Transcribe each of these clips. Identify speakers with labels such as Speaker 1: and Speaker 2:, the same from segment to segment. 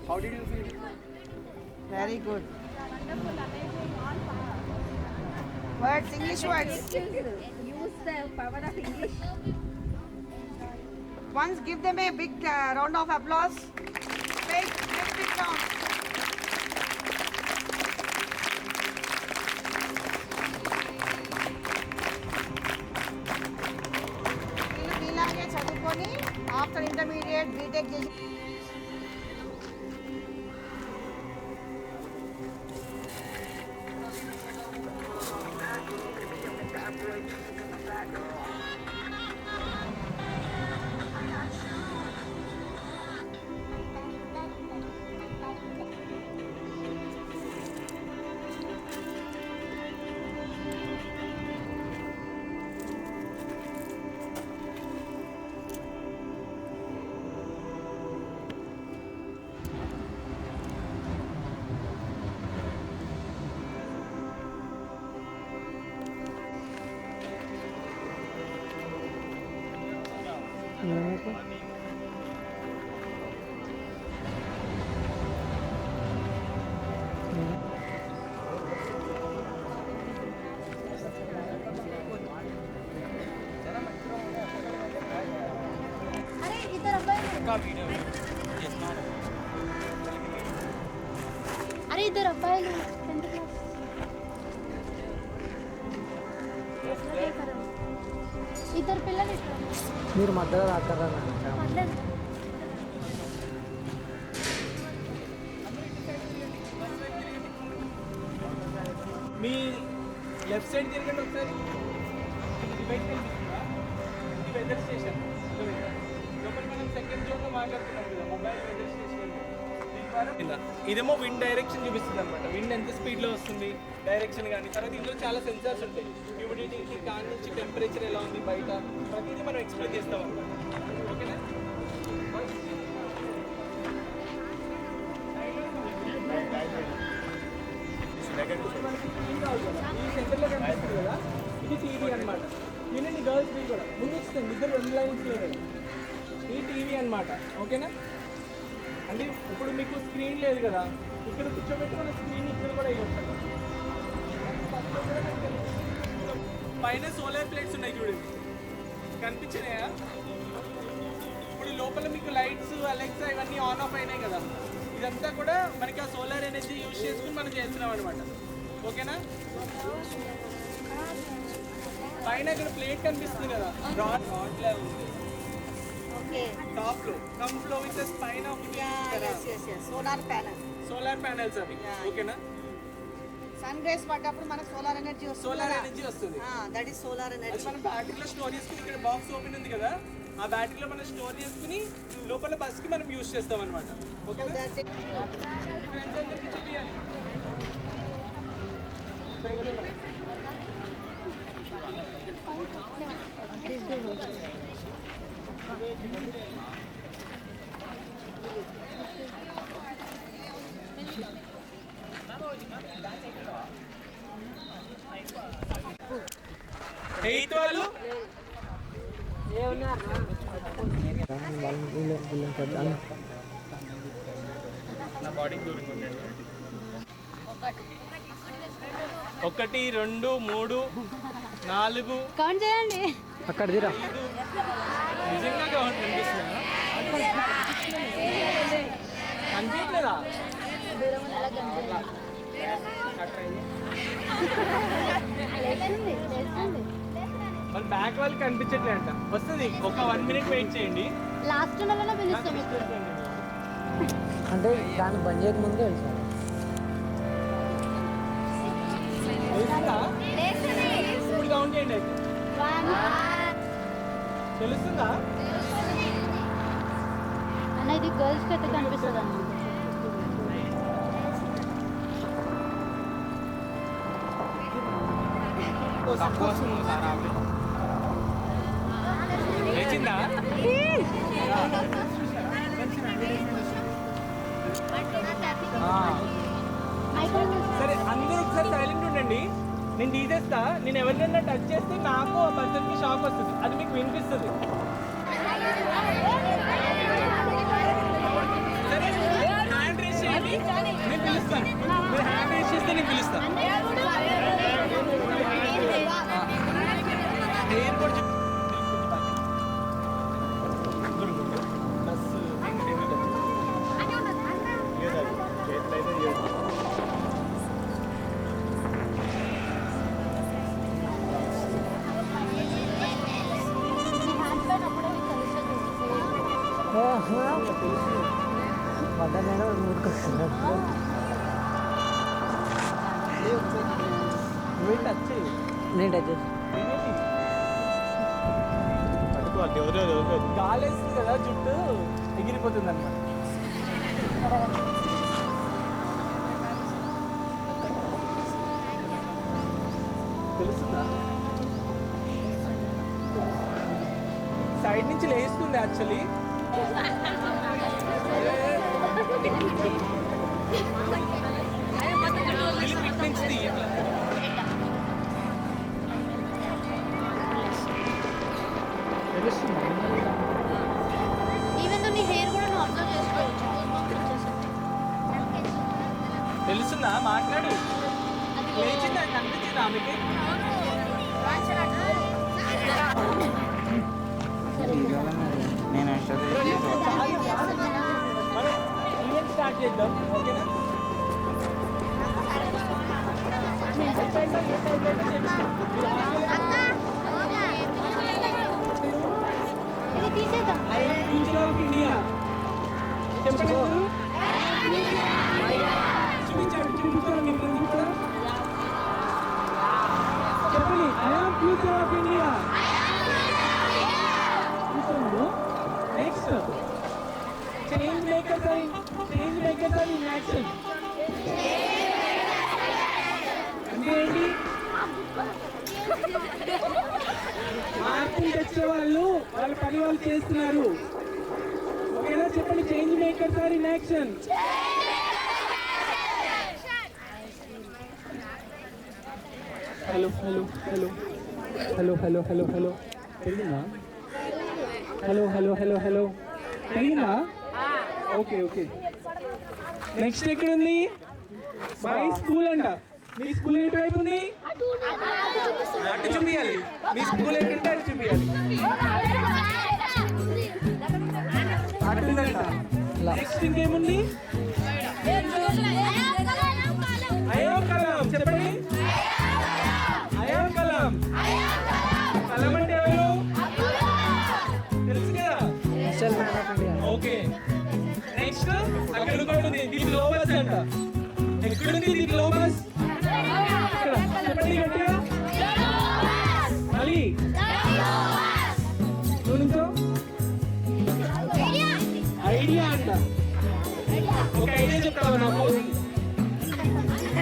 Speaker 1: How did you feel?
Speaker 2: Very good. Words, English words.
Speaker 3: Use the power of English.
Speaker 2: Once give them a big round of applause. Big round. ఇలాగే చదువుకొని after intermediate BTech చేసి
Speaker 3: अरे इधर अब्बाई इधर పిల్లలు
Speaker 4: మీరు మధ్యలో రాకరా
Speaker 1: మీ లెఫ్ట్ సైడ్ తిరగండి ఒకసారి. వెదర్ స్టేషన్ లోపల మనం సెకండ్ జోన్లో మాట్లాడుతున్నాం కదా, మొబైల్ వెదర్ స్టేషన్. ఇదేమో విండ్ డైరెక్షన్ చూపిస్తుంది అనమాట. విండ్ ఎంత స్పీడ్లో వస్తుంది డైరెక్షన్ కానీ. తర్వాత ఇందులో చాలా సెన్సార్స్ ఉంటాయి. హ్యూమిడిటీ దాని నుంచి టెంపరేచర్ ఎలా ఉంది బయట ప్రతిదీ మనం ఎక్స్ప్లెయిన్ చేస్తాం అనమాట. ఓకేనా? ఈ సెంటర్లో కనిపిస్తుంది కదా, ఇది టీవీ అనమాట. వినండి గర్ల్స్ కూడా ముందు ఇస్తుంది, ఇద్దరు 2 లైన్స్ లేదు. ఈ టీవీ అనమాట. ఓకేనా? అంటే ఇప్పుడు మీకు స్క్రీన్ లేదు కదా, ఇక్కడ కూర్చోబెట్టి మన స్క్రీన్ ఇక్కడ కూడా ఇవ్వచ్చు. పైన సోలార్ ప్లేట్స్ ఉన్నాయి చూడండి, కనిపించినాయా? ఇప్పుడు లోపల మీకు లైట్స్ అలెక్సా ఇవన్నీ ఆన్ ఆఫ్ అయినాయి కదా, ఇదంతా కూడా మనకి ఆ సోలార్ ఎనర్జీ యూజ్ చేసుకుని మనం చేస్తున్నాం అనమాట. ఓకేనా? పైన ఇక్కడ ప్లేట్ కనిపిస్తుంది కదా, రాడ్ లా ఉంది టాప్ లో. కమ్ ఫ్లో విత్ పైన సోలార్ ప్యానెల్స్ అవి. ఓకేనా?
Speaker 2: సన్ రేస్ పడ్డప్పుడు మనకు సోలార్ ఎనర్జీ వస్తుంది.
Speaker 1: సోలార్ ఎనర్జీ వస్తుంది.
Speaker 2: That is solar energy.
Speaker 1: మనం బ్యాటరీలో స్టోర్ చేసుకుని, ఇక్కడ బాక్స్ ఓపెన్ ఉంది కదా, ఆ బ్యాటరీలో మనం స్టోర్ చేసుకుని లోపల బస్కి మనం యూజ్ చేస్తాం అనమాట. ఓకేనా? ఎయిత్ వాళ్ళు నా బాడీకి దూరంగా ఉండండి. 1 2 3 4
Speaker 3: కౌంట్ చేయండి.
Speaker 4: అక్కడ తీరా
Speaker 1: నిజంగా కౌంట్ కనిపిస్తుందా? కనిపించలేదా? వాళ్ళు బ్యాక్ వాళ్ళు కనిపించట్లే అంట. వస్తుంది, ఒక 1 minute వెయిట్ చేయండి.
Speaker 3: లాస్ట్ నెలలో పిలుస్తాం.
Speaker 4: అంటే దాన్ని బంద్ చేయక ముందే తెలుసా?
Speaker 1: ఇప్పుడు కౌంట్ చేయండి అయితే. తెలుస్తుందా?
Speaker 3: అన్న ఇది గర్ల్స్కి అయితే కనిపిస్తుంది అన్న.
Speaker 1: తక్కువ వస్తుంది సార్ ఆపి లేచిందా సరే అందరూ ఒకసారి సైలెంట్ ఉండండి నేను తీసేస్తా నేను ఎవరినైనా టచ్ చేస్తే నాకు ఆ పర్సన్కి షాక్ వస్తుంది అది మీకు వినిపిస్తుంది సరే హ్యాండ్ రేస్ చేయండి నేను పిలుస్తాను మీరు హ్యాండ్ రేస్ చేస్తే నేను పిలుస్తాను హెయిర్ కూడా
Speaker 4: పడ్డా ఊరుకొస్తున్నట్టు
Speaker 1: టచ్
Speaker 4: నేను టచ్ చేసి
Speaker 1: గాలి వేస్తుంది కదా జుట్టు ఎగిరిపోతుంది అన్నమాట తెలుస్తుందా సైడ్ నుంచి లేస్తుంది యాక్చువల్లీ
Speaker 3: ఈవెన్ నీ హెయిర్ కూడా నువ్వు అబ్జర్వ్ చేసుకోవచ్చు
Speaker 1: తెలుస్తుందా మాట్లాడు లేచిందా కనిపించిందా ఆమెకి మనం ఈవెంట్ స్టార్ట్ చేద్దాం ఓకేనా
Speaker 3: ఇది తీసేద్దాం
Speaker 1: ఫ్యూచర్ ఆఫ్ ఇండియా చెప్పండి చూపించండి చూపించాలి చెప్పండి I'm future of India next change makers are in action అంటే ఏంటి మార్పులు తెచ్చే వాళ్ళు వాళ్ళ పని వాళ్ళు చేస్తున్నారు ఓకేనా చెప్పండి change makers are in action hello hello hello hello hello hello hello తెలియదా హలో హలో హలో హలో తెలియదా ఓకే ఓకే నెక్స్ట్ ఎక్కడ ఉంది మై స్కూల్ అంట మీ స్కూల్ ఎటువైపు ఉంది అటు చూపించాలి మీ స్కూల్ ఎక్కడంటే అటు చూపించాలి అటు ఉందంట నెక్స్ట్ ఇంకేముంది అయ్యో కలాం చెప్పండి అయ్యో కలాం కలాం అంటే ఎవరు తెలుసు కదా
Speaker 4: national man of India
Speaker 1: okay next అక్కడ ఇంకోటి ఉంది ది గ్లోబస్ అంట ఎక్కడుంది ది గ్లోబస్ ఇక్కడ చెప్పండి గట్టిగా మళ్ళీ నువ్వు నుంచో ఐడియా అంట ఒక ఐడియా చెప్తావా నాకు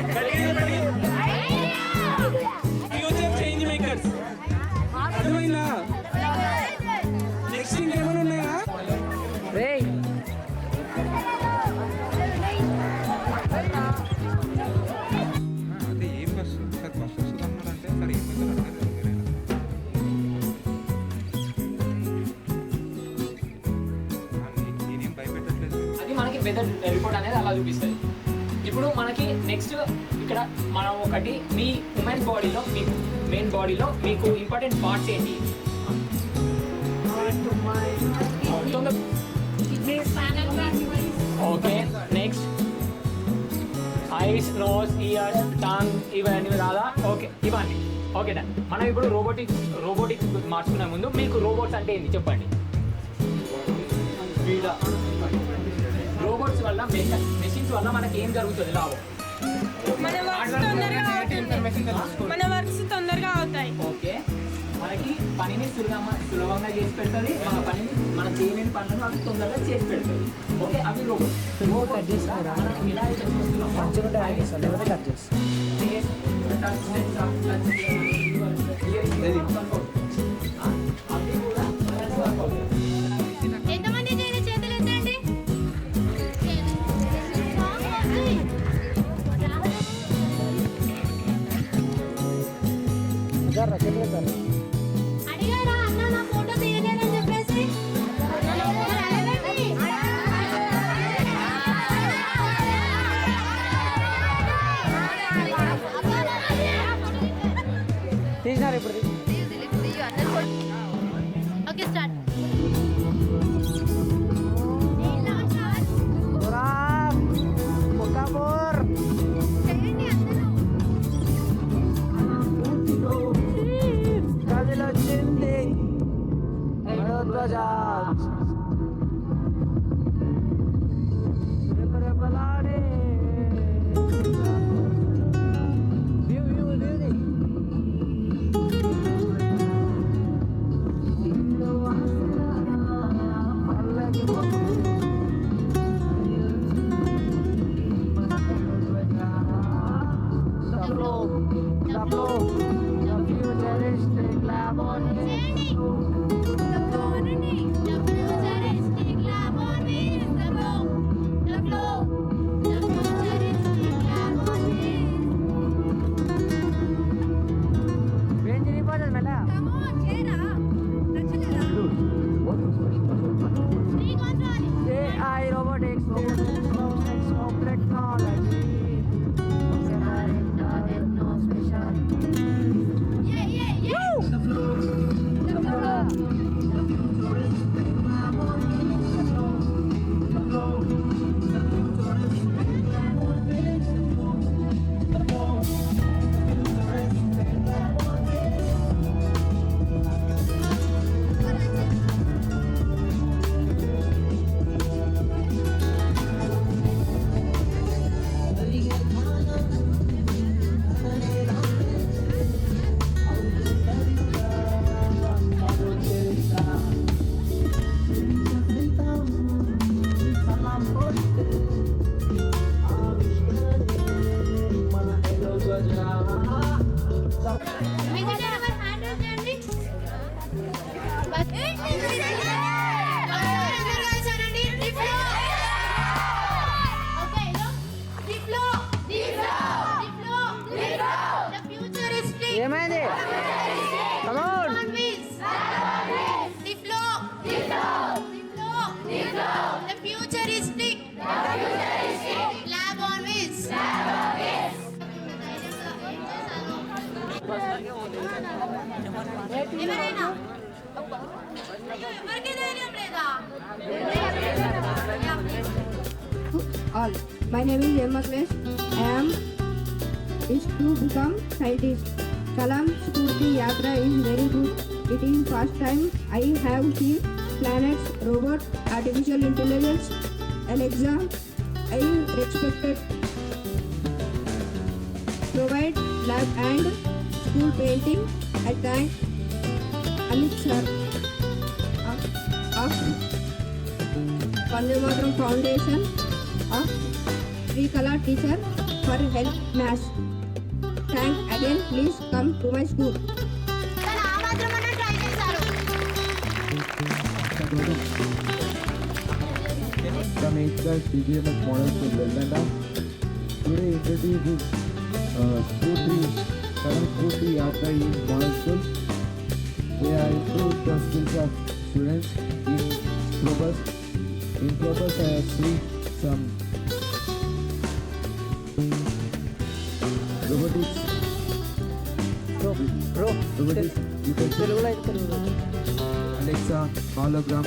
Speaker 1: గట్టిగా చెప్పండి ఫ్యూచర్ చేంజ్ మేకర్స్ అర్థమైందా నెక్స్ట్ ఇంకేమైనా ఉన్నాయా
Speaker 4: రేయ్
Speaker 5: అదే ఏం బస్సు సార్ బస్సు వస్తుంది అన్నారంటే సార్ ఏం బస్సు అడగలేదు నేనేం భయపెట్టట్లేదు
Speaker 6: అది మనకి వెదర్ రిపోర్ట్ అనేది అలా చూపిస్తుంది. ఇప్పుడు మనకి నెక్స్ట్ ఇక్కడ మనం ఒకటి మీ ఉమెన్ బాడీలో మీకు మెయిన్ బాడీలో మీకు ఇంపార్టెంట్ పార్ట్స్ ఏంటి okay next eyes nose ears tongue ఇవన్నీ రాదా ఓకే ఇవన్నీ ఓకే డన్. మనం ఇప్పుడు రోబోటిక్ మార్చుకునే ముందు మీకు రోబోట్స్ అంటే ఏంటి చెప్పండి. రోబోట్స్ వల్ల మెషిన్స్ వల్ల మనకి ఏం జరుగుతుంది లాభం
Speaker 2: మన వర్క్స్ తొందరగా అవుతాయి
Speaker 6: ఓకే మనకి పనిని సులభంగా చేసి పెడుతుంది మన పనిని మనం చేయలేని పనులను అవి తొందరగా చేసి పెడుతుంది ఓకే అవి రోబోట్
Speaker 4: కట్ చేస్తారా
Speaker 6: మనం ఎలా అయితే చూస్తున్నామో
Speaker 4: మంచిగా ట్యాగ్ చేస్తాను లేకపోతే కట్ చేస్తాను సార్ చెప్పలేదు సార్
Speaker 3: అడిగాడా అన్న నా ఫోటో తీయలేదని చెప్పేసి
Speaker 4: తీసినారు ఇప్పుడు
Speaker 3: ఓకే స్టార్ట్
Speaker 4: ముకాపూర్ కదిలొచ్చింది భరద్వాజ రెపరెపలాడే వ్యూ వ్యూ వ్యూని AI robotics, robotics of technology. ఏమైంది come on
Speaker 3: The futuristic lab on wheels. ఎవరైనా ఎవరికి ధైర్యం లేదా
Speaker 7: All. My name is M. Akhilesh. I am is to become scientist. Kalam Spurti Yatra is very good. It is first time I have seen planets, robot, artificial intelligence, Alexa. I respected provide lab and school painting. I thank Alik sir of Vande Mataram Foundation of Srikala teacher for help maths. Thanks again. Please come to my school.
Speaker 3: తన ఆ మాత్రమన్నా try చేశారు
Speaker 8: From 8th class DGMS model to Belanda. Today introduces Scooty Yatra in model school. They are improved the skills of students in Probus. In Probus I have seen some robotics. Robotics. You can see Alexa, hologram,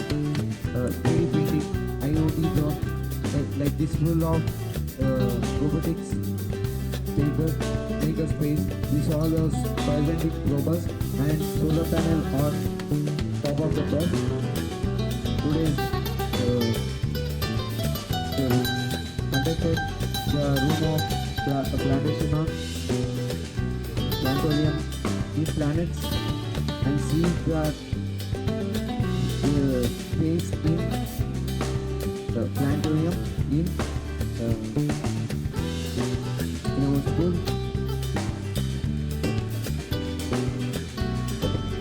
Speaker 8: 3D printing, IoT drone, like this full of robotics, maker space. These all are gigantic robots and solar panel on top of the bus. Today's conducted the room of plantation on planetarium in planets and see that space in the planetarium in our school.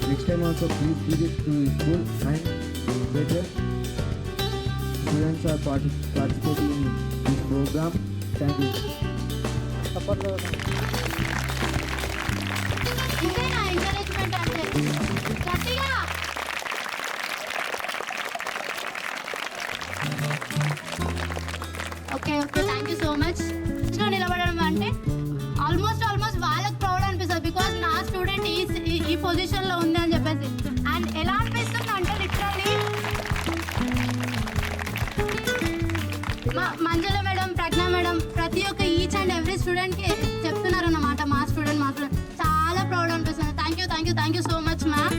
Speaker 8: Next time also please visit to school and better students are participating in this program. Thank you.
Speaker 3: ఇంతేనా encourage అంటే అంతే. గట్టిగా okay okay thank you so much. నిలబడడం అంటే almost వాళ్ళకి proud అనిపిస్తుంది because నా student ఈ పొజిషన్లో ఉంది అని చెప్పేసి. అండ్ ఎలా అనిపిస్తుంది అంటే లిటరల్లీ మంజుల మేడం, ప్రజ్ఞ మేడం ప్రతి ఒక్క ఈచ్ అండ్ ఎవ్రీ స్టూడెంట్కి చెప్తున్నారు అన్నమాట మా స్టూడెంట్ చాలా ప్రౌడ్ అనిపిస్తుంది. Thank you so much ma'am.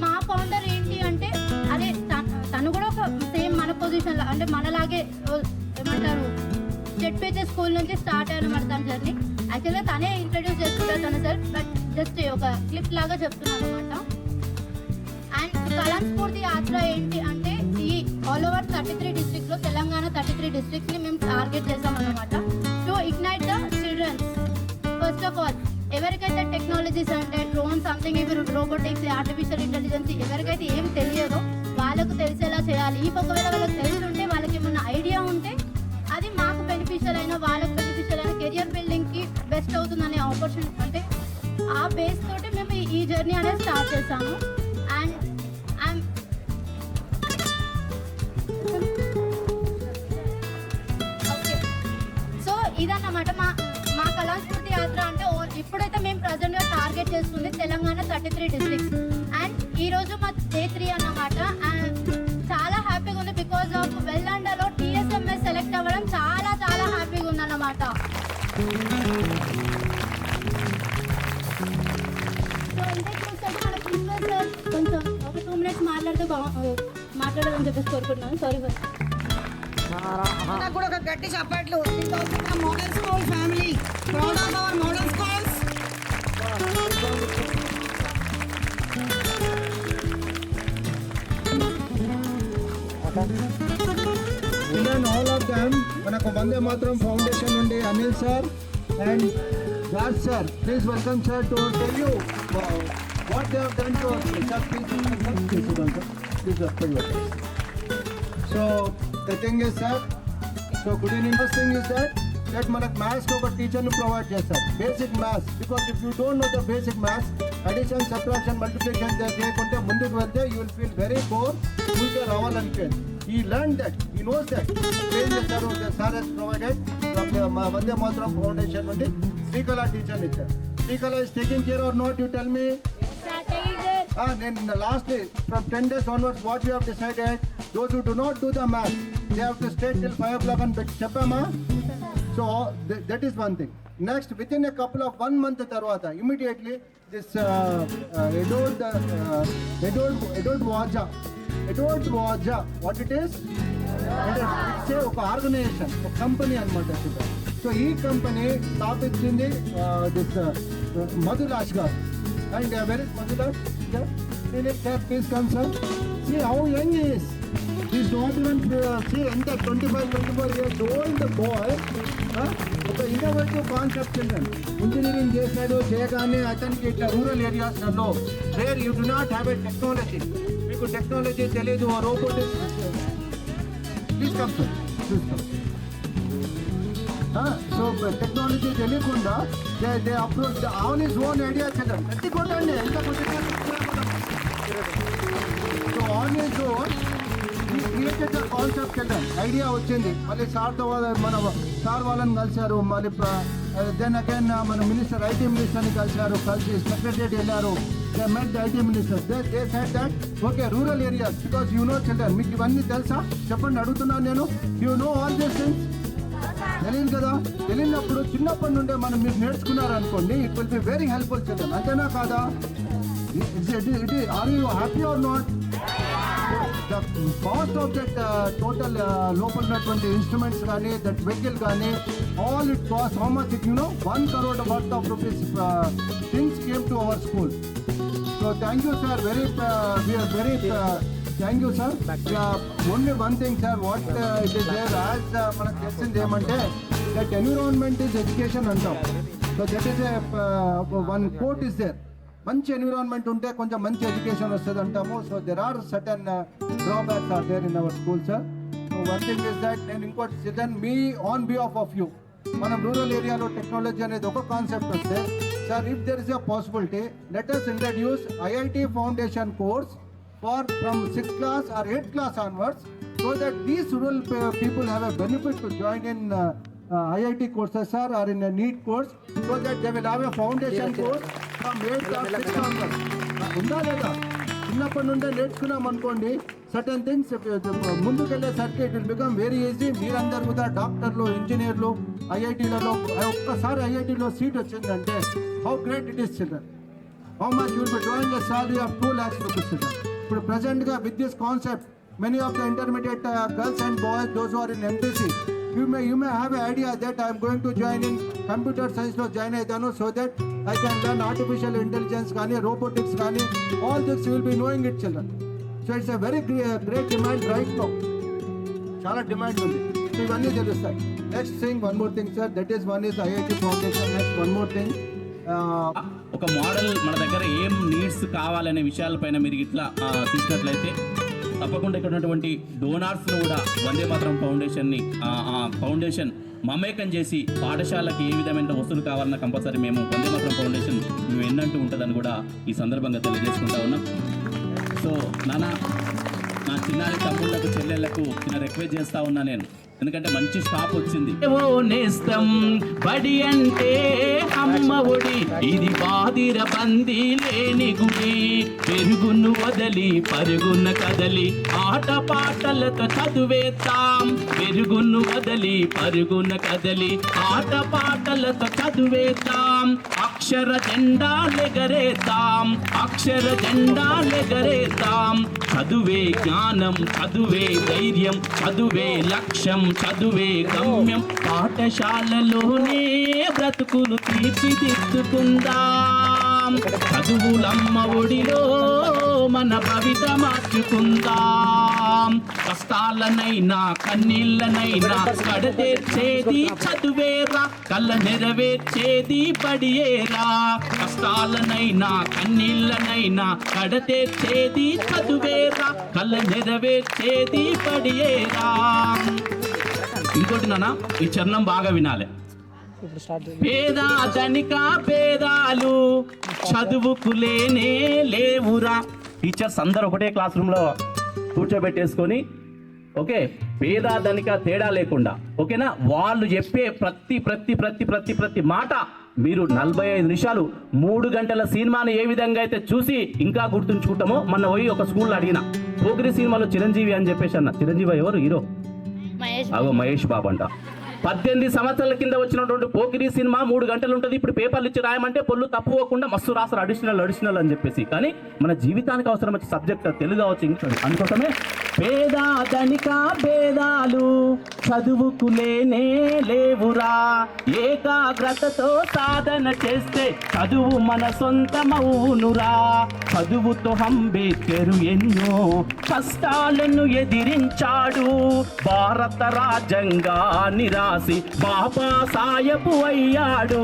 Speaker 3: మా ఫౌండర్ ఏంటి అంటే అదే తను కూడా ఒక సేమ్ మన పొజిషన్లో అంటే మనలాగే ఏమంటారు జెడ్పీహెచ్ స్కూల్ నుంచి స్టార్ట్ అయ్యానమాట తన జర్నీ. యాక్చువల్గా తనే ఇంట్రడ్యూస్ చేసుకుంటారు తను సార్, బట్ జస్ట్ ఒక క్లిప్ లాగా చెప్తున్నాను అనమాట. అండ్ కలం స్ఫూర్తి యాత్ర ఏంటి అంటే ఈ ఆల్ ఓవర్ 33 డిస్ట్రిక్ట్లో తెలంగాణ 33 డిస్ట్రిక్ట్ని మేము టార్గెట్ చేసామన్నమాట. To ignite the childrens. First of all ఎవరికైతే టెక్నాలజీస్ అంటే డ్రోన్ సంథింగ్ ఇవి రోబోటిక్స్ ఆర్టిఫిషియల్ ఇంటెలిజెన్స్ ఎవరికైతే ఏం తెలియదో వాళ్ళకు తెలిసేలా చేయాలి. ఒకవేళ వాళ్ళకి తెలుసుంటే వాళ్ళకి ఏమన్నా ఐడియా ఉంటే అది మాకు బెనిఫిషియల్ అయినా వాళ్ళకి బెనిఫిషియల్ అయినా కెరియర్ బిల్డింగ్కి బెస్ట్ అవుతుందనే ఆపర్చునిటీ అంటే ఆ బేస్ తోటి మేము ఈ జర్నీ అనేది స్టార్ట్ చేసాము. అండ్ ఓకే సో ఇదన్నమాట మా కళాస్ఫూర్తి యాత్ర అంటే ఇప్పుడైతే మేము ప్రజెంట్గా టార్గెట్ చేస్తుంది తెలంగాణ 33 డిస్ట్రిక్ట్స్. అండ్ ఈరోజు మా డే 3 అన్నమాట. అండ్ చాలా హ్యాపీగా ఉంది బికాజ్ ఆఫ్ వెల్లండలో TSMS సెలెక్ట్ అవ్వడం చాలా హ్యాపీగా ఉందన్నమాట. సో ఇంతే చూస్తే మన ప్రిన్సిపల్ సార్ కొంచెం ఒక 2 minutes మాట్లాడాలని చెప్పేసి కోరుకుంటున్నాను. సారీ ఫర్
Speaker 2: నాకు కూడా ఒక గట్టి చప్పట్లు. Model school family proud of our model schools.
Speaker 8: And all of them, మనకు వందే మాత్రం ఫౌండేషన్ నుండి Anil sir and Raj sir, please welcome sir to tell you what they have done to so the thing is sir, so good evening. First thing is that మనకు మ్యాథ్స్కి ఒక టీచర్ని provide చేస్తారు, basic maths. Because if you don't know the basic maths, addition subtraction multiplication చేయకుంటే ముందుకు వెళ్తే you will feel very bore, ఊరికే రావాలనిపించదు. He learned that, he knows that. The sir has provided from Vande Mataram Foundation నుండి Srikala teacher ichar. Srikala is taking care or not, you tell me? Then lastly, from 10 days onwards, what we have decided, those who do not do the math, they have to stay till 5 o'clock and Chapama. So that is one thing. Next, within a couple of 1 month tarvata, immediately this Adult Vaja, what it is? It's ఒక organisation, ఒక company అనమాట. So ఈ company స్థాపించింది this Madhulash గారు. And where is Madhulash? Please come sir. See how young he is. He is not even ఎంత 25-24 years old boy. ఒక innovative concept children engineering చేశాడు. చేయగానే అతనికి ఇట్లా రూరల్ ఏరియాస్లలో where you do not have a technology, మీకు technology తెలియదు, robotics. Please come sir, please come. So technology తెలియకుండా they approach on his own idea children. ప్రతి కొట్టండి ఎంత కొట్టినా. So on his own created the concept children. Idea వచ్చింది. మళ్ళీ సార్తో మన సార్ వాళ్ళని కలిశారు. మళ్ళీ దెన్ అగైన్ మన మినిస్టర్, ఐటీ మినిస్టర్ని కలిసి సెక్రటరియట్ వెళ్ళారు. They met the IT minister. They said that, okay, rural areas, because you know children, మీకు ఇవన్నీ తెలుసా చెప్పండి అడుగుతున్నాను నేను. You know all these things? తెలియదు కదా. తెలియనప్పుడు చిన్నప్పటి నుండే మనం మీరు నేర్చుకున్నారనుకోండి, it will be very helpful children. అంతేనా కాదా? Are you happy or not? The cost of that total లోపల ఉన్నటువంటి ఇన్స్ట్రుమెంట్స్ కానీ దట్ వెహికల్ కానీ all it cost how much it you know 1 crore worth of rupees things came to our school. So thank you sir, we are very thank you sir. Only one thing sir, what it is there as మనకు తెలిసింది ఏమంటే that environment is education అంటాం. So that is one quote is there. మంచి environment ఉంటే కొంచెం మంచి education వస్తుంది అంటాము. So there are certain drawbacks are there in our school sir. So one thing is that నేను ఇంకోటి చిల్డ్రన్ మీ ఆన్ బిహాఫ్ ఆఫ్ యూ మనం రూరల్ ఏరియాలో టెక్నాలజీ అనేది ఒక కాన్సెప్ట్ వస్తే sir if there is a possibility let us introduce IIT foundation course for from 6th class or 8th class onwards, so that these rural people have a benefit to join in IIT courses sir, or in a NEET course, so that they will have a foundation course from 8th or 6th onwards. ఉందా లేదా చిన్నప్పటి నుండే నేర్చుకున్నాం అనుకోండి certain things ముందుకెళ్ళే సరికి it will become very easy. మీరందరూ కూడా డాక్టర్లు ఇంజనీర్లు ఐఐటీలలో ఒక్కసారి ఐఐటీలో సీట్ వచ్చిందంటే how great it is children. How much will be drawing a salary of 2 lakhs rupees children. ఇప్పుడు ప్రెసెంట్గా with this concept many of the intermediate girls and boys those are in MPC you may have an idea that I am going to join in computer science lo join aidanu so that I can learn artificial intelligence gaani robotics gaani all this you will be knowing it children. So it's a very great demand right now. Chala demand undi. So ivanni telustayi. Next thing, one more thing sir, that is one is IIT foundation. Next one more thing,
Speaker 9: ఒక model మన దగ్గర ఏం needs కావాలనే విషయాలపైన మీరు ఇట్లా చూసినట్లయితే తప్పకుండా ఇక్కడ ఉన్నటువంటి డోనార్స్ను కూడా వందే మాతరం ఫౌండేషన్ని ఫౌండేషన్ మమేకం చేసి పాఠశాలకి ఏ విధమైన వస్తువులు కావాలన్నా కంపల్సరీ మేము వందే మాతరం ఫౌండేషన్ మేము ఎన్నంటూ ఉంటుందని కూడా ఈ సందర్భంగా తెలియజేసుకుంటా ఉన్నాం. సో నా చిన్నారి తమ్ముళ్లకు చెల్లెళ్లకు చిన్న రిక్వెస్ట్ చేస్తా ఉన్నా నేను, ఎందుకంటే మంచి స్టాప్ వచ్చింది. ఓ నేస్తం బడి అంటే అమ్మ ఒడి, ఇది బాదిర బందీ లేని గుడి, పెరుగును వదలి పరుగున కదలి ఆట పాటలతో చదువేతాం, పెరుగును వదలి పరుగున కదలి ఆట పాటలతో చదువేతాం, అక్షర జెండాలెగరేతాం, అక్షర జెండాలెగరేతాం, చదువే జ్ఞానం, చదువే ధైర్యం, చదువే లక్ష్యం, చదువే గమ్యం, పాఠశాలలోనే బ్రతుకులు తీర్చిదిద్దుకుందాం, చదువులమ్మ ఒడిలో మన భవిత మార్చుకుందాం, కష్టాలనైనా కన్నీళ్ళనైనా కడతీర్చేది చదువేరా, కళ్ళ నెరవేర్చేది బడియేరా, కష్టాలనైనా కన్నీళ్ళనైనా కడతీర్చేది చదువేరా, కళ్ళ నెరవేర్చేది బడియేరా. ఇంకోటి నాన్న, ఈ చరణం బాగా వినాలి. పేద ధనిక భేదాలు చదువుకు లేనే లేవురా. టీచర్స్ అందరు ఒకటే క్లాస్ రూమ్ లో కూర్చోబెట్టేసుకొని ఓకే, పేద ధనిక తేడా లేకుండా ఓకేనా, వాళ్ళు చెప్పే ప్రతి ప్రతి ప్రతి ప్రతి ప్రతి మాట మీరు 45 నిమిషాలు 3 గంటల సినిమాని ఏ విధంగా అయితే చూసి ఇంకా గుర్తుంచుకుంటామో, మొన్న పోయి ఒక స్కూల్లో అడిగిన పోగిరి సినిమాలో చిరంజీవి అని చెప్పేసి అన్న. చిరంజీవి ఎవరు హీరో? అగో మహేష్ బాబు అంట. 18 సంవత్సరాల కింద వచ్చినటువంటి పోకిరి సినిమా 3 గంటలు ఉంటుంది. ఇప్పుడు పేపర్లు ఇచ్చి రాయమంటే పొల్లు తప్పుకోకుండా మస్తు రాస్తారు అడిషనల్ అని చెప్పేసి. కానీ మన జీవితానికి అవసరం వచ్చే సబ్జెక్ట్ తెలుగు కావచ్చు, ఇంగ్లీష్. అందుకోసమే పేద ధనిక భేదాలు చదువుకు లేనే లేవురా, ఏకాగ్రతతో సాధన చేస్తే చదువు మన సొంతమవునురా, చదువుతో అంబేద్కర్ ఎన్నో కష్టాలను ఎదిరించాడు, భారత రాజ్యాంగాన్ని రాసి బాబా సాయపు అయ్యాడు,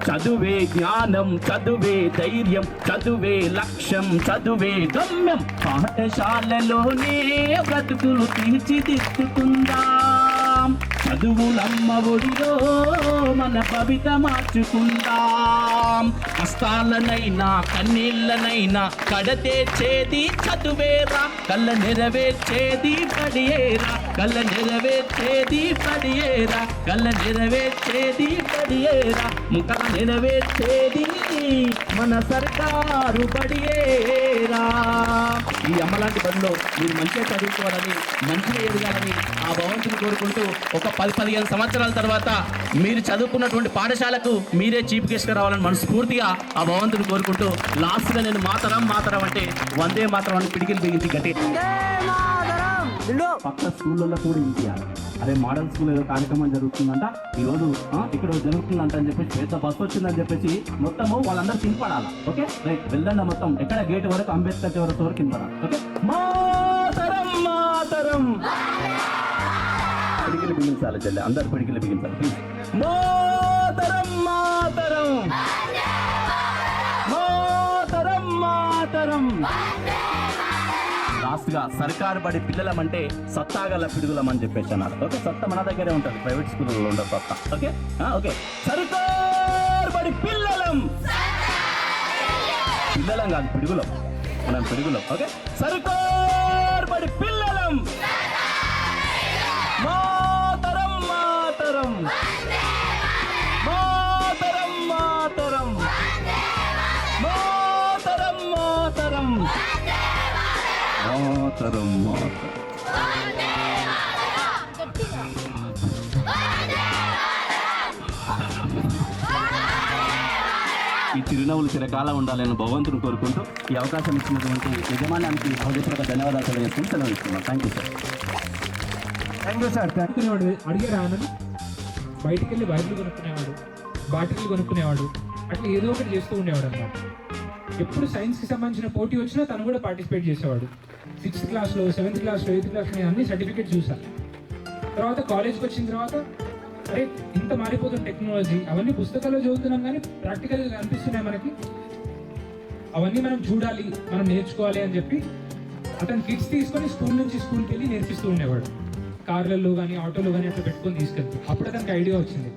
Speaker 9: చదువే జ్ఞానం, చదువే ధైర్యం, చదువే లక్ష్యం, చదువే గమ్యం, పాఠశాలలోనే బ్రతుకులు తీర్చిదిద్దుకుందాం, చదువులమ్మ ఒడిలో మన భవిత మార్చుకుందాం, కష్టాలనైనా కన్నీళ్ళనైనా కడతేర్చేది చదువేరా, కళ్ళ నెరవేర్చేది బడియేరా, కళ్ళ నెరవేర్చేది బడియేరా, కళ్ళ నెరవేర్చేది బడియేరా, ముఖ నెరవేర్చేది మన సర్కారు బడియేరా. ఈ అమ్మలాంటి బడిలో మీరు మంచిగా చదువుకోవాలని, మంచిగా ఎదగాలని ఆ భగవంతుని కోరుకుంటూ ఒక 10-15 సంవత్సరాల తర్వాత మీరు చదువుకున్నటువంటి పాఠశాలకు మీరే చీఫ్ గెస్ట్గా రావాలని మనస్ఫూర్తిగా ఆ భగవంతుని కోరుకుంటూ లాస్ట్గా నేను మాతరం అంటే వందే మాతరం అని పిడికిలు బిగించి గట్టి పక్క స్కూళ్ళలో కూడా ఇంటియాలి. అదే మోడల్ స్కూల్ ఏదో కార్యక్రమం జరుగుతుందంట ఈరోజు, ఇక్కడ జరుగుతుందంట అని చెప్పేసి పెద్ద బస్సు వచ్చిందని చెప్పేసి మొత్తము వాళ్ళందరూ కింపడాలి. ఓకే రైట్, వెళ్ళండి మొత్తం ఎక్కడ గేట్ వరకు అంబేద్కర్ వరకు కింపడాలి. ఓకే, మాతరం మాతరం పిడికిలు బిగించాలి చెల్లి, అందరు పిడికిలు బిగించాలి please. Mataram Mataram Mataram Mataram. Last లాస్ట్గా సర్కారు బడి పిల్లలం అంటే సత్తాగల పిడుగులం అని చెప్పేసి అన్నారు. ఓకే, సత్తా మన దగ్గరే ఉంటుంది, ప్రైవేట్ స్కూల్లో ఉండదు సత్తా. ఓకే ఓకే, సర్కారు బడి పిల్లలం, పిల్లలం కాదు పిడుగులం, మనం పిడుగులం. ఓకే, సర్కారు బడి పిల్లలం, మాతరం మాతరం మాతరం మాతరం మాతరం మాతరం మాతరం మాతరం. ఈ చిరునవ్వులు చిరకాలం ఉండాలని భగవంతుని కోరుకుంటూ ఈ అవకాశం ఇచ్చినటువంటి యజమానానికి హృదయపూర్వక ధన్యవాదాలు తెలియజేసుకుని సెలవు ఇస్తున్నాం. Thank you sir.
Speaker 8: Thank you sir.
Speaker 10: కొనుక్కునేవాడు అడిగారా ఆనని, బయటికి వెళ్ళి బైబిల్ కొనుక్కునేవాడు, బాటిల్ కొనుక్కునేవాడు, అట్లా ఏదో ఒకటి చేస్తూ ఉండేవాడు అనమాట. ఎప్పుడు సైన్స్కి సంబంధించిన పోటీ వచ్చినా తను కూడా పార్టిసిపేట్ చేసేవాడు. 6th క్లాస్లో, 7th క్లాస్లో, 8th క్లాస్లో నేను అన్ని సర్టిఫికేట్స్ చూసాను. తర్వాత కాలేజ్కి వచ్చిన తర్వాత అరే ఇంత మారిపోతున్న టెక్నాలజీ, అవన్నీ పుస్తకాల్లో చదువుతున్నాం కానీ ప్రాక్టికల్గా అనిపిస్తున్నాయి మనకి, అవన్నీ మనం చూడాలి, మనం నేర్చుకోవాలి అని చెప్పి అతను కిట్స్ తీసుకొని స్కూల్ నుంచి స్కూల్కి వెళ్ళి నేర్పిస్తూ ఉండేవాడు. కార్లలో కానీ ఆటోలో కానీ అట్లా పెట్టుకొని తీసుకెళ్తూ. అప్పుడు అతనికి ఐడియా వచ్చింది,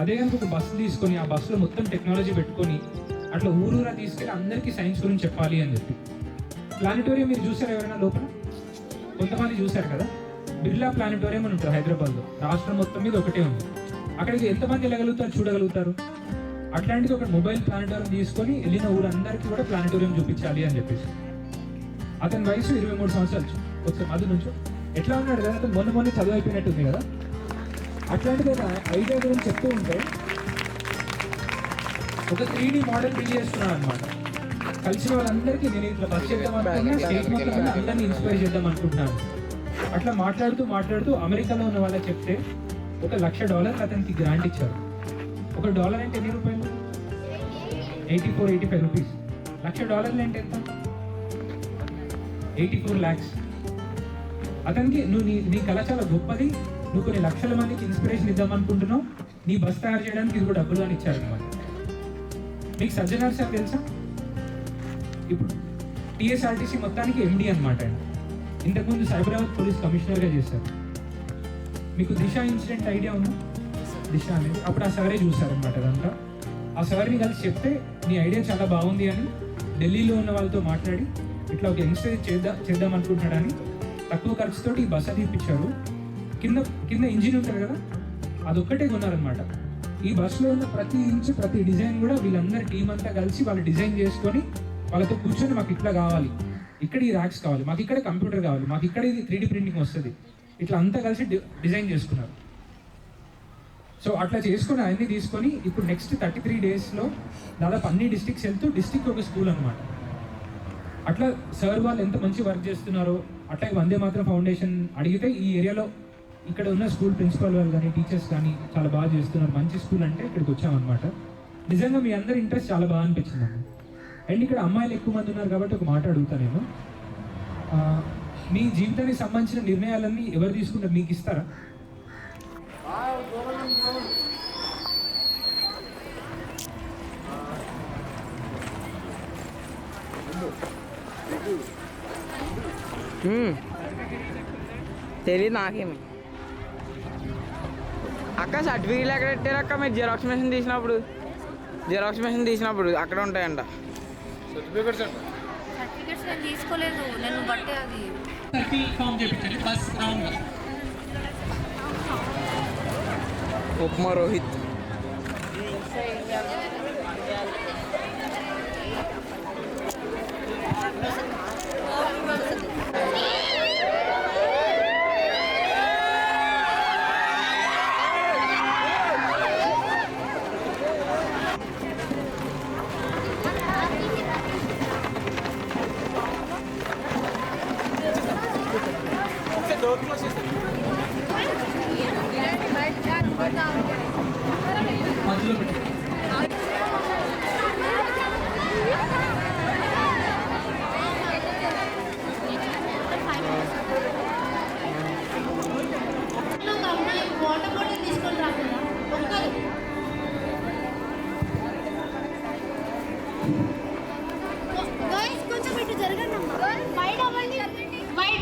Speaker 10: అదే కనుక ఒక బస్సు తీసుకొని ఆ బస్సులో మొత్తం టెక్నాలజీ పెట్టుకొని అట్లా ఊరూరా తీసుకెళ్ళి అందరికీ సైన్స్ గురించి చెప్పాలి అని చెప్పి. ప్లానిటోరియం మీరు చూసారు ఎవరైనా లోపల? కొంతమంది చూశారు కదా. బిర్లా ప్లానిటోరియం అని ఉంటుంది హైదరాబాద్లో, రాష్ట్రం మొత్తం మీద ఒకటే ఉంది. అక్కడికి ఎంతమంది వెళ్ళగలుగుతారు, చూడగలుగుతారు? అట్లాంటిది ఒక మొబైల్ ప్లానిటోరియం తీసుకొని వెళ్ళిన ఊరందరికీ కూడా ప్లానిటోరియం చూపించాలి అని చెప్పేసి. అతని వయసు 23 సంవత్సరాలు. ఒకసారి మధ్య నుంచి ఎట్లా ఉన్నాడు కదా, అతను మొన్న చదువు అయిపోయినట్టుంది కదా. అట్లాంటిది ఒక ఐడియా గురించి చెప్తూ ఉంటే ఒక 3D మోడల్ బిల్డ్ చేస్తున్నాడు అనమాట. కలిసిన వాళ్ళందరికీ నేను ఇట్లా బస్ చేద్దాం అనుకుంటున్నా, స్టేట్ మొత్తం అందరినీ ఇన్స్పైర్ చేద్దాం అనుకుంటున్నాను. అట్లా మాట్లాడుతూ అమెరికాలో ఉన్న వాళ్ళకి చెప్తే $1,00,000 అతనికి గ్రాంట్ ఇచ్చారు. $1 అంటే ఎన్ని రూపాయలు? 84-85 రూపీస్. $1,00,000 అంటే ఎంత? 84 lakhs. అతనికి నువ్వు నీ కళ చాలా గొప్పది, నువ్వు కొన్ని లక్షల మందికి ఇన్స్పిరేషన్ ఇద్దాం అనుకుంటున్నావు, నీ బస్ తయారు చేయడానికి ఇది కూడా డబ్బులు అని ఇచ్చారు అనమాట. మీకు సజ్జనార్ సార్ తెలుసా? ఇప్పుడు టీఎస్ఆర్టీసీ మొత్తానికి ఎండి అనమాట. ఇంతకుముందు సైబరాబాద్ పోలీస్ కమిషనర్గా చేశారు. మీకు దిశ ఇన్సిడెంట్ ఐడియా ఉందా? దిశ అనేది అప్పుడు ఆ సారే చూశారనమాట. అదంతా ఆ సార్ని కలిసి చెప్తే నీ ఐడియా చాలా బాగుంది అని ఢిల్లీలో ఉన్న వాళ్ళతో మాట్లాడి ఇట్లా ఒక యంగ్స్టర్ చేద్దాం అనుకుంటున్నాడని తక్కువ ఖర్చుతోటి ఈ బస్ అది ఇప్పించారు. కింద ఇంజిన్ ఉంటుంది కదా, అదొక్కటే కొన్నారనమాట. ఈ బస్సులో ఉన్న ప్రతి ఇంచ్ ప్రతి డిజైన్ కూడా వీళ్ళందరి టీం అంతా కలిసి వాళ్ళు డిజైన్ చేసుకొని వాళ్ళతో కూర్చొని మాకు ఇట్లా కావాలి, ఇక్కడ ఈ ర్యాక్స్ కావాలి, మాకు ఇక్కడ కంప్యూటర్ కావాలి, మాకు ఇక్కడ ఇది 3D ప్రింటింగ్ వస్తుంది, ఇట్లా అంతా కలిసి డిజైన్ చేసుకున్నారు. సో అట్లా చేసుకుని అన్నీ తీసుకొని ఇప్పుడు నెక్స్ట్ 33 డేస్లో దాదాపు అన్ని డిస్ట్రిక్ట్స్ వెళ్తూ డిస్ట్రిక్ట్ ఒక స్కూల్ అనమాట. అట్లా సార్ వాళ్ళు ఎంత మంచి వర్క్ చేస్తున్నారో, అట్లాగే వందే మాత్రం ఫౌండేషన్ అడిగితే ఈ ఏరియాలో ఇక్కడ ఉన్న స్కూల్ ప్రిన్సిపల్ వాళ్ళు కానీ టీచర్స్ కానీ చాలా బాగా చేస్తున్నారు, మంచి స్కూల్ అంటే ఇక్కడికి వచ్చామన్నమాట. నిజంగా మీ అందరి ఇంట్రెస్ట్ చాలా బాగా అనిపించింది అండి. అండ్ ఇక్కడ అమ్మాయిలు ఎక్కువ మంది ఉన్నారు కాబట్టి ఒక మాట అడుగుతా నేను, మీ జీవితానికి సంబంధించిన నిర్ణయాలన్నీ ఎవరు తీసుకుంటారు, మీకు ఇస్తారా?
Speaker 11: తెలియదు నాకేమి. అక్క సర్టిఫికేట్లు ఎక్కడ పెట్టారు అక్క? మీరు జిరాక్స్ మెషిన్ తీసినప్పుడు అక్కడ ఉంటాయంట
Speaker 3: సర్టిఫికేట్స్. నేను తీసుకోలేదు, నేను బట్టే అది
Speaker 6: ఫామ్ చేయించండి ఫస్ట్ రౌండ్.
Speaker 11: ఉప్మా రోహిత్.
Speaker 6: మధ్యలో పెట్టి
Speaker 3: వాటర్ బాటిల్ తీసుకొని రాకుండా ఒక్కరు కొంచెం ఇటు జరగండి, వైడ్ అవ్వండి, వైడ్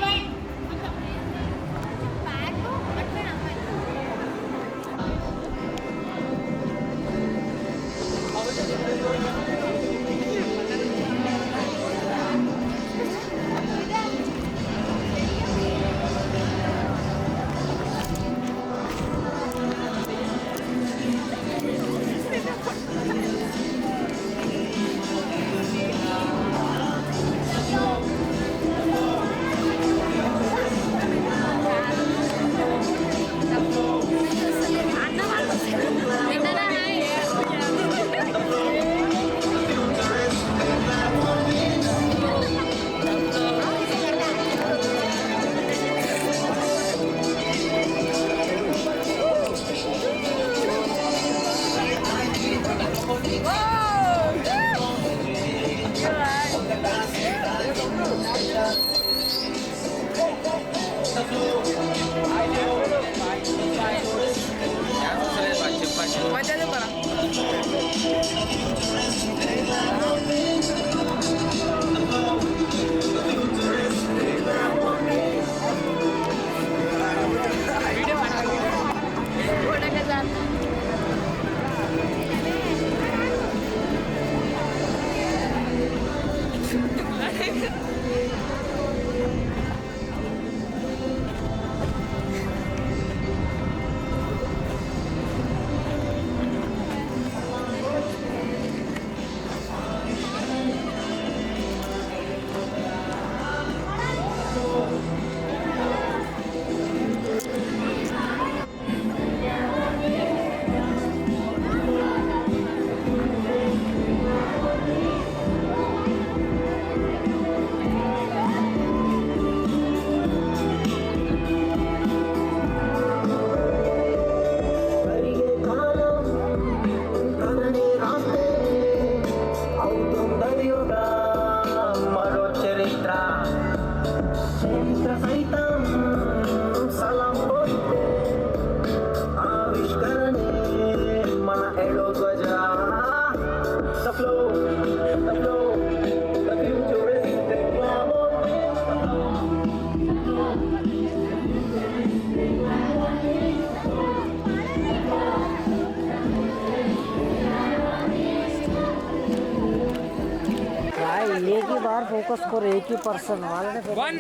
Speaker 4: फोकस करो एक ही पर्सन वाले
Speaker 6: 1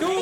Speaker 6: 2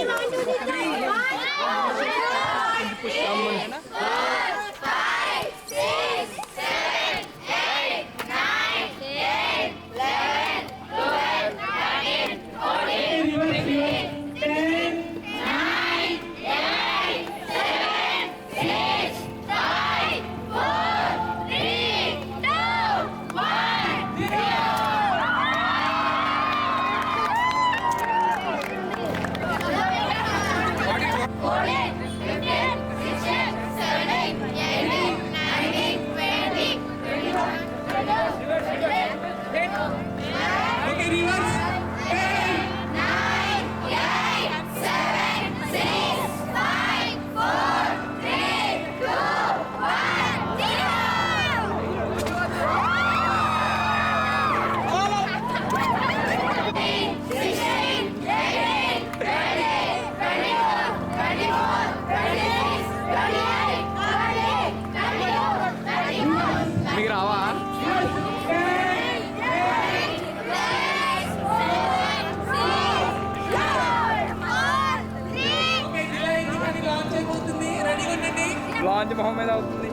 Speaker 11: మీకు రావా? లాంచ్ మొహం మీద అవుతుంది.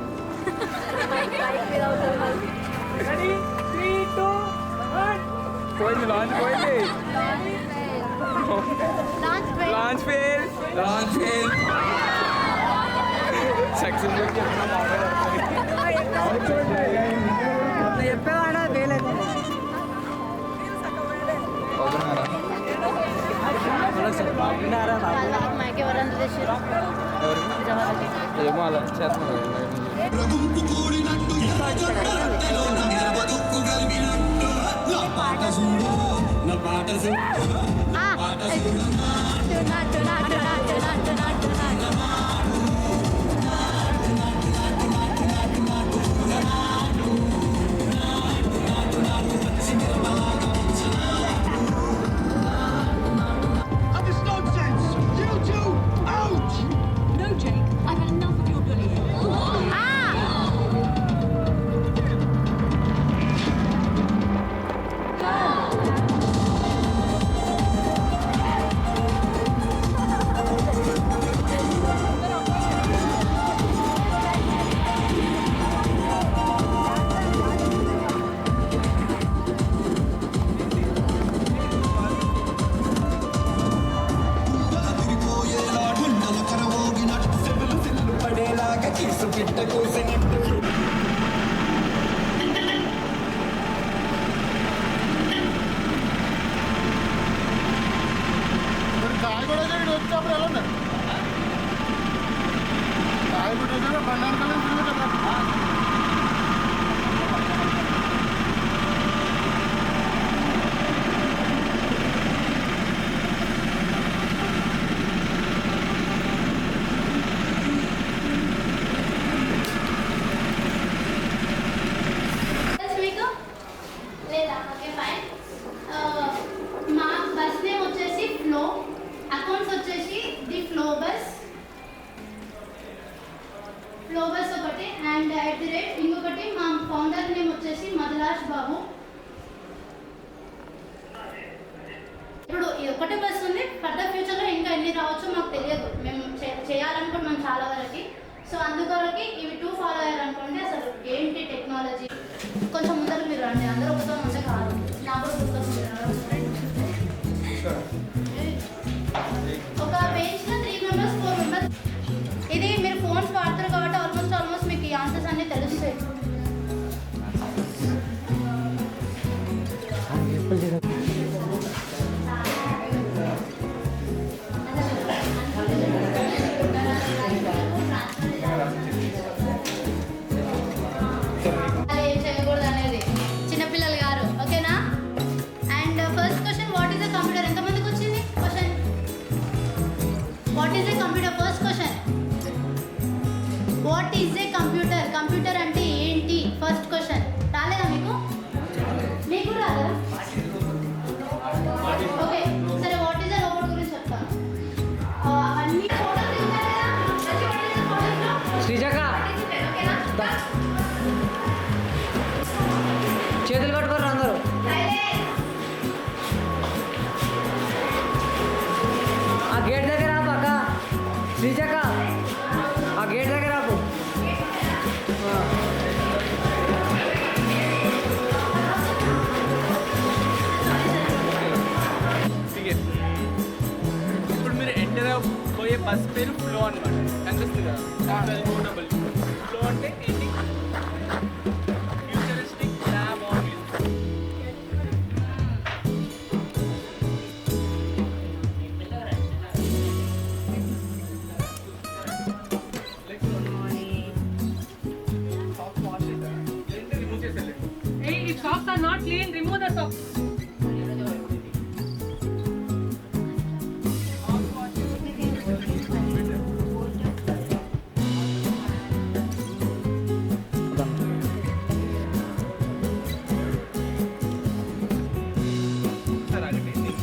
Speaker 11: పోయింది లాంచ్ పోయింది. Launch fail. Launch fail. Successful
Speaker 2: చెప్పేవాడా వేలేదు.
Speaker 11: ఏమో అలా చేస్తున్నారు.
Speaker 3: లేదా ఓకే ఫైన్. మా బస్ నేమ్ వచ్చేసి ఫ్లో, అకౌంట్స్ వచ్చేసి ది ఫ్లో బస్ ఒకటి, అండ్ @ ఇంకొకటి మా ఫౌండర్ నేమ్ వచ్చేసి మధులాష్ బాబు. ఇప్పుడు ఈ ఒకటే బస్ ఉంది, ఫర్దర్ ఫ్యూచర్లో ఇంకా ఎన్ని రావచ్చో మాకు తెలియదు. మేము చేయాలనుకుంటున్నాం చాలా వరకు. సో అందుకొరకి ఇవి 2 ఫాలో అయ్యారనుకోండి అసలు ఏంటి టెక్నాలజీ. కొంచెం ముందర మీరు రండి, అందరూ ఒకతో ఉంటే కాదు. నాకు కూడా ఒక బెంచ్లో 3 మెంబర్స్ 4 మెంబర్స్. ఇది మీరు ఫోన్స్ వాడతారు కాబట్టి ఆల్మోస్ట్ మీకు ఈ ఆన్సర్స్ అన్నీ తెలుస్తాయి. ఏం చేయకూడదు అనేది చిన్నపిల్లలు గారు, ఓకేనా? And first question, what is the computer? ఎంతమందికి వచ్చింది?
Speaker 4: శ్రీజక్క ఆ గేట్ దగ్గర ఆపు.
Speaker 1: ఇప్పుడు మీరు ఎంటర్ పోయే బస్ పేరు ఫ్లో అనమాట. కనిపిస్తుంది కదా పోర్టబుల్. ఫ్లో అంటే ఏంటి? Futuristic lab on wheels.
Speaker 12: If socks are not clean, remove the socks.
Speaker 1: Sir అడిగి నేను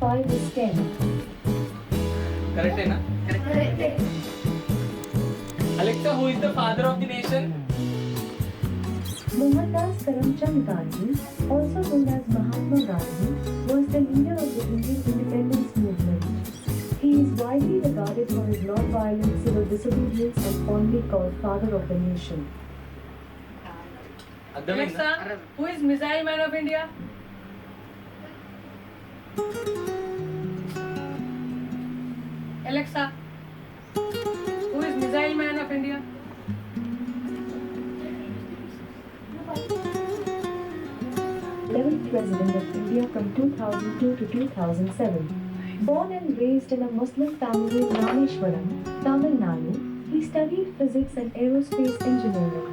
Speaker 1: కాల్ చేస్తాను. కరెక్టేనా? Alexa, who is the father of the nation?
Speaker 13: Mohandas Karamchand Gandhi, also known as Mahatma Gandhi, was the leader of the Indian independence movement. He is widely regarded for his non-violent civil disobedience and fondly called father of the nation.
Speaker 1: అర్థమైందా?
Speaker 12: Alexa, who is Missile Man of India? Alexa, who is Missile Man of India?
Speaker 13: 11th President of India from 2002 to 2007. Born and raised in a Muslim family in Rameshwaram, Tamil Nadu, he studied physics and aerospace engineering.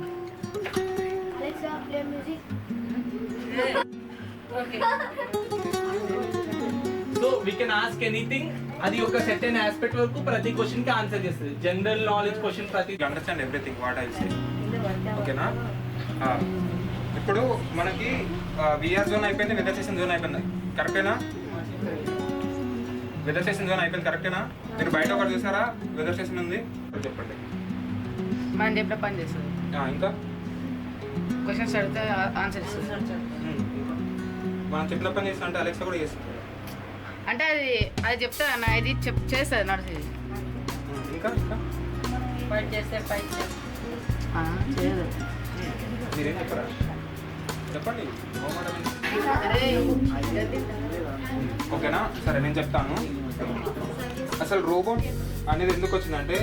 Speaker 3: Alexa, play music.
Speaker 12: Okay.
Speaker 1: So we can ask anything. అది ఒక certain aspect వరకు ప్రతి question కి answer చేస్తుంది. General knowledge question ప్రతి
Speaker 5: understand everything what I say. ఓకేనా? ఇప్పుడు మనకి విఆర్ జోన్ అయిపోయింది, వెదర్ స్టేషన్ జోన్ అయిపోయింది. కరెక్టేనా? వెదర్ స్టేషన్ జోన్ అయిపోయింది. కరెక్టేనా? మీరు బయట ఒకటి చూసారా వెదర్ స్టేషన్ ఉంది? చెప్పండి.
Speaker 12: మనం చెప్పిన పని చేస్తుంది.
Speaker 5: ఇంకా
Speaker 12: క్వశ్చన్స్ అడిగితే ఆన్సర్ ఇస్తుంది.
Speaker 5: మనం చెప్పిన పని చేస్తా అంటే అలెక్సా కూడా చేస్తుంది.
Speaker 12: అంటే అది చెప్తా ఇది చేస్తుంది నడుస్తుంది.
Speaker 5: ఇంకా ఇంకా
Speaker 12: ఫైట్ చేస్తే ఫైట్ చేయదు.
Speaker 5: మీరేం చెప్పరా? చెప్పండి. ఓకేనా? సరే నేను చెప్తాను. అసలు రోబోట్ అనేది ఎందుకు వచ్చిందంటే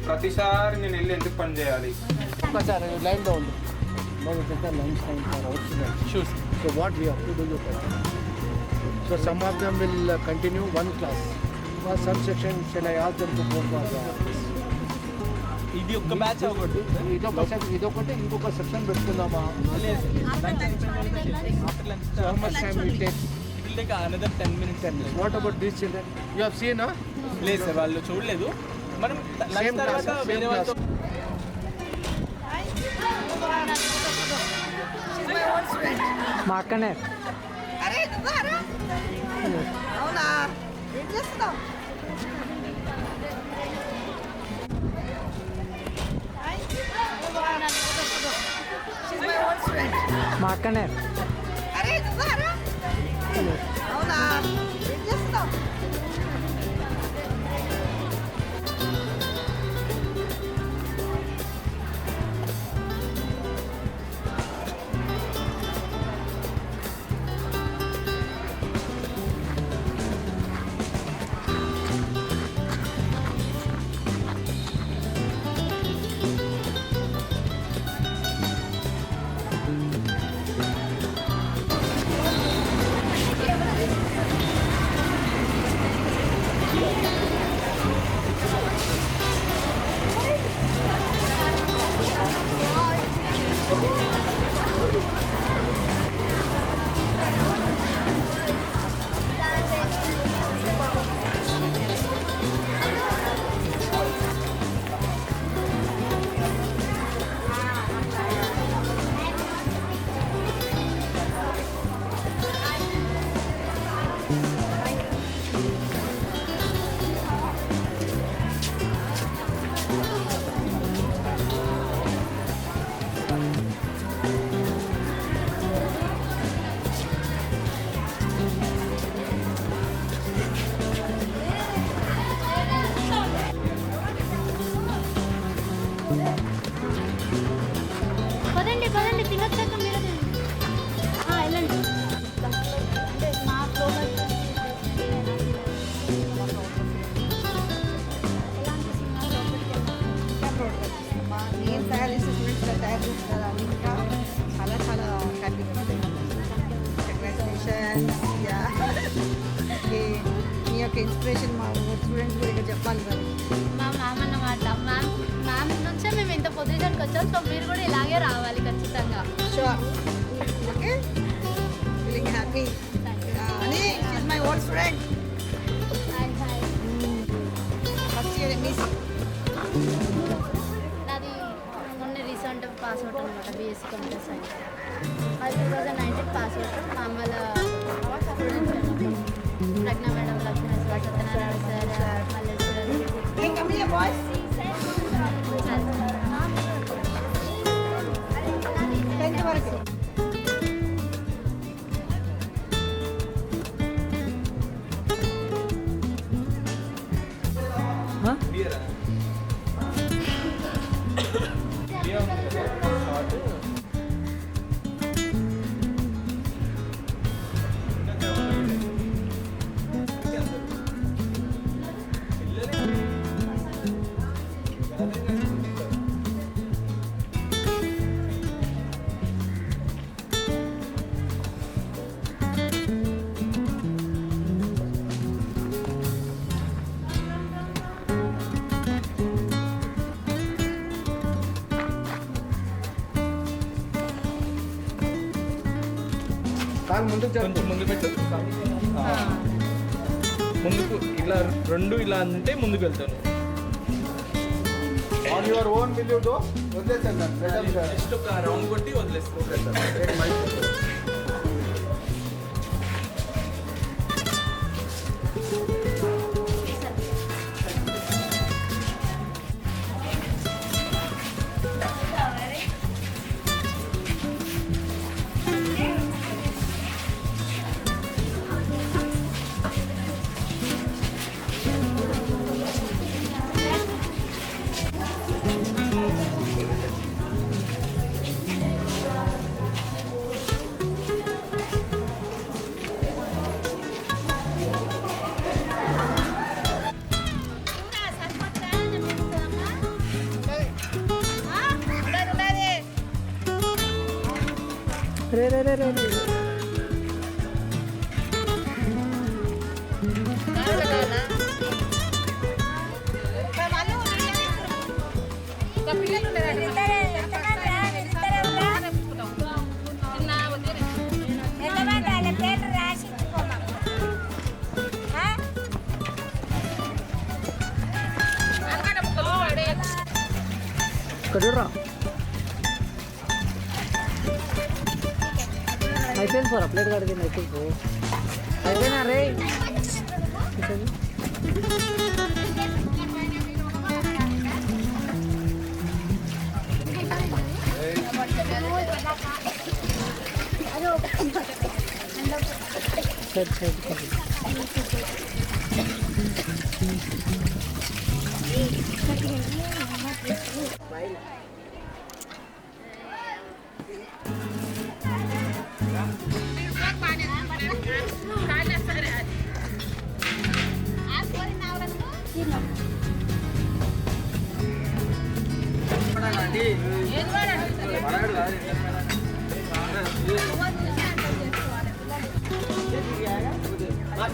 Speaker 5: ప్రతిసారి నేను వెళ్ళి ఎందుకు పని చేయాలి?
Speaker 8: ఒకసారి లైన్లో ఉంది. Lunch time for our students. So what we have to do you So some of them will continue one class. For some section, shall I ask them to go for this?
Speaker 1: ఇది ఒక్క batch అవ్వకూడదు.
Speaker 8: ఇదొకటి ఇంకొక section పెట్టుకుందామా? So how much time will take?
Speaker 1: It will take another 10 minutes.
Speaker 8: What about these children? You have seen, huh?
Speaker 1: లేదు sir, వాళ్ళు చూడలేదు. మనం
Speaker 8: Same class,
Speaker 1: వేరే వాళ్ళతో
Speaker 4: మా అక్కనే.
Speaker 2: అరే నువ్వారా? అవునా? ఏం చేస్తున్నావు?
Speaker 4: మా అక్కనే.
Speaker 2: అరే నువ్వారా? అవునా? ఏం చేస్తున్నావు? ఇన్స్పిరేషన్ మా స్టూడెంట్స్ కూడా ఇక్కడ చెప్పాలి కదా.
Speaker 3: మా మ్యామ్ అన్నమాట. మ్యామ్ నుంచే మేము ఇంత పొజిషన్కి వచ్చాం. సో మీరు కూడా ఇలాగే రావాలి ఖచ్చితంగా.
Speaker 2: షూర్. Okay, feeling happy. అని is my old student. First year MEC.
Speaker 3: నాది మొన్న రీసెంట్ పాస్ అవుట్ అనమాట, బీఎస్సీ కంప్యూటర్ సైన్స్. అది 2019 పాస్ అవుట్. మా అమ్మ వాళ్ళ students Pragna madam, Lakshmi sir, Satyanarayana sir, మళ్ళీ
Speaker 2: Hey, come here, boys. 10th వరకు.
Speaker 1: కొంచెం ముందు పెట్టు. ముందుకు ఇట్లా రెండు ఇలా అంటే ముందుకు వెళ్తాను.
Speaker 8: On your own will you do? వదిలేసాను
Speaker 1: జస్ట్ ఒక రౌండ్ కొట్టి వదిలేస్తాను.
Speaker 4: రే రే రే రే కడురా అయిపోయింది సార్. అప్లైట్ కడిగింది అయిపోయింది. అయిపోయినా రే. సరే సరే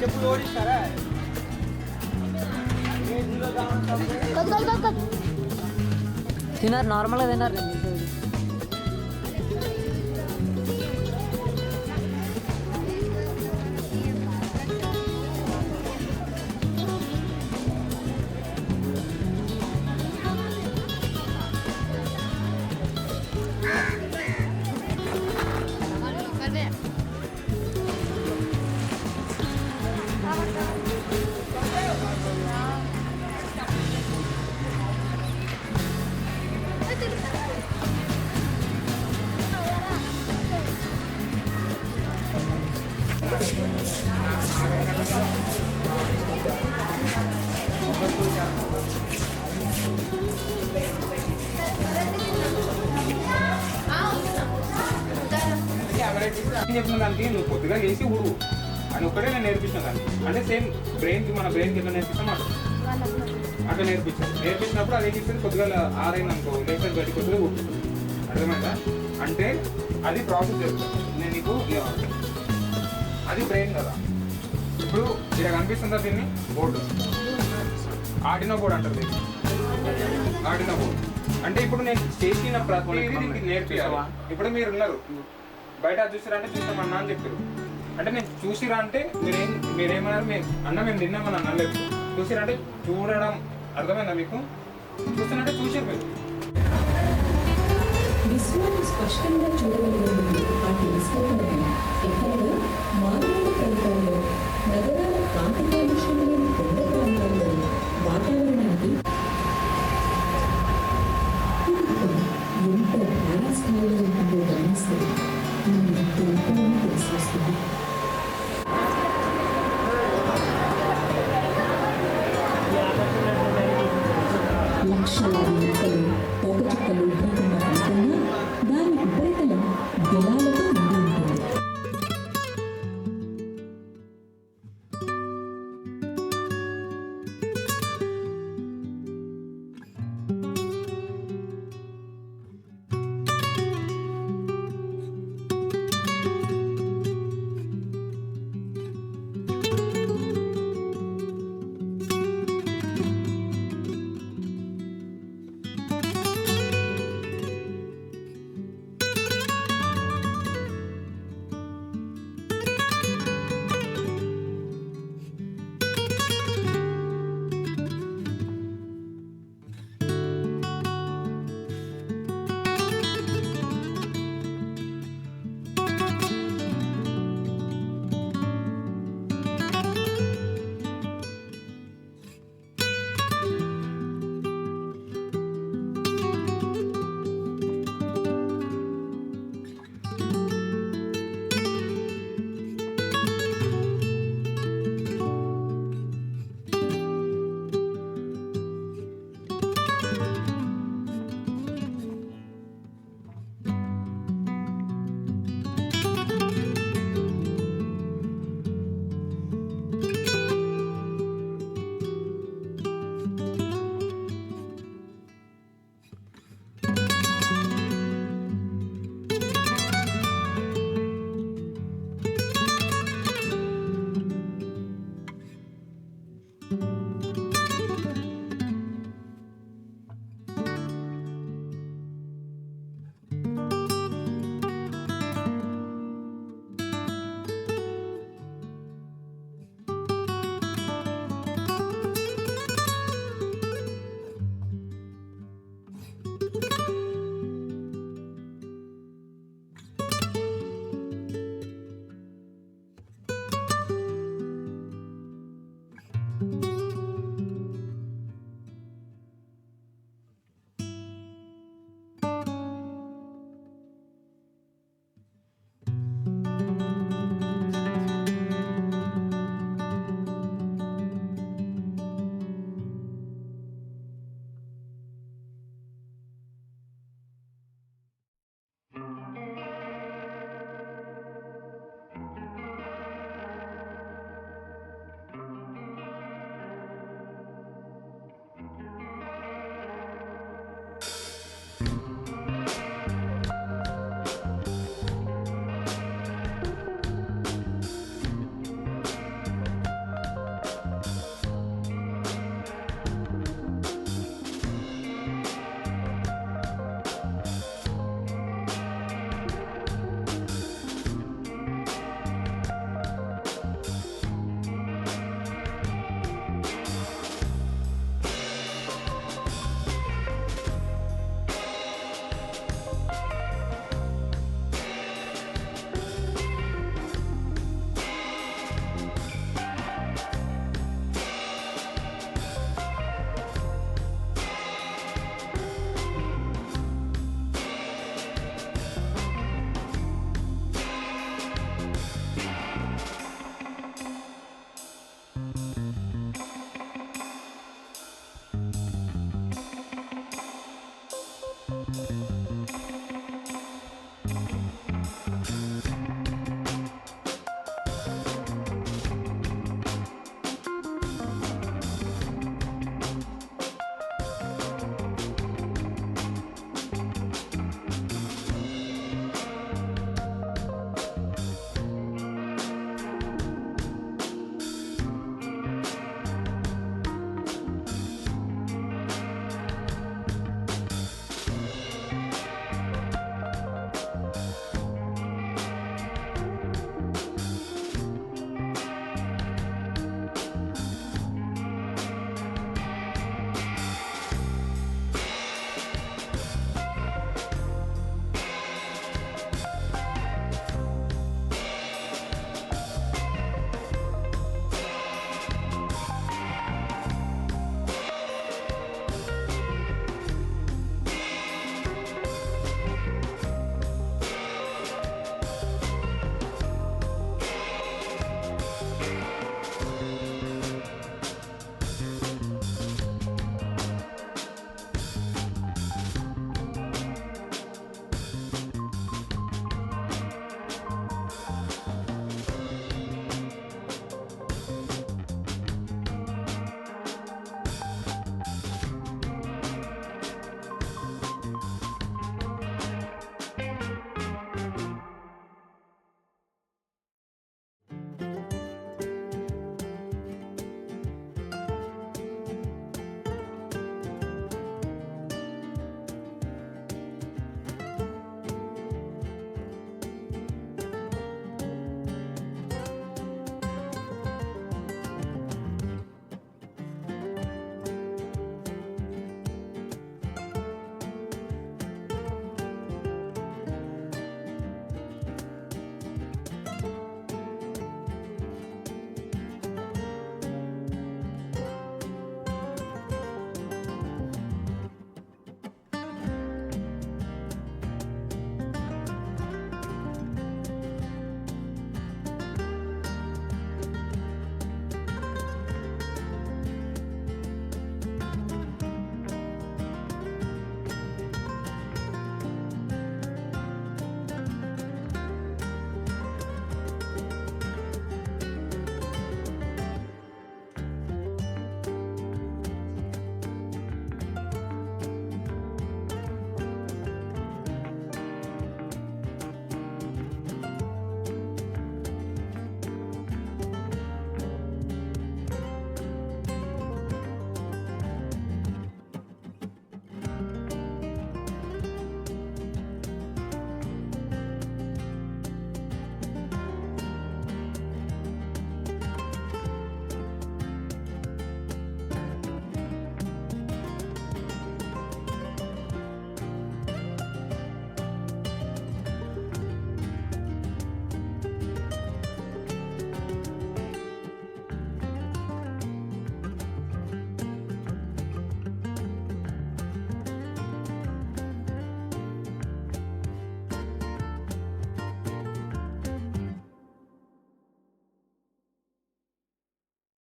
Speaker 1: చెప్పులు ఓడిస్తారా?
Speaker 4: తిన్నారు నార్మల్గా తిన్నారు.
Speaker 5: చెప్పిన దానికి నువ్వు కొద్దిగా చేసి ఊడు అని ఒక్కడే నేను నేర్పించిన దానికి. అంటే సేమ్ బ్రెయిన్కి మన బ్రెయిన్కి ఎట్లా నేర్పిస్తాం అట్లా నేర్పించినప్పుడు అదే చేసేది కొద్దిగా ఆరైంది అనుకో లేకపోతే బయట కొద్దిగా కూర్చుంటుంది. అర్థమైందా? అంటే అది ప్రాసెస్ చేస్తాను నేను నీకు. అది బ్రెయిన్ కదా, ఇప్పుడు ఇక్కడ కనిపిస్తుందా దీన్ని బోర్డు, ఆర్డినో బోర్డు అంటారు దీన్ని, ఆర్డినో బోర్డు. అంటే ఇప్పుడు నేను చేసిన ప్రతిదీ దీనికి నేర్పించాలి. ఇప్పుడు మీరు ఉన్నారు బయట చూసిరా అంటే చూసామన్నా అని చెప్పారు. అంటే నేను చూసిరా అంటే మీరేమన్నారు, అన్న మేము తిన్నామని అనలేదు. చూసిరా అంటే చూడడం అర్థమైందా మీకు? చూసినంటే చూసారు మీరు.
Speaker 13: విశ్వాన్ని స్పష్టంగా చూడగలిగిన వాటి విశ్లేషణ ఎక్కడ మానవుల ఫలితాలు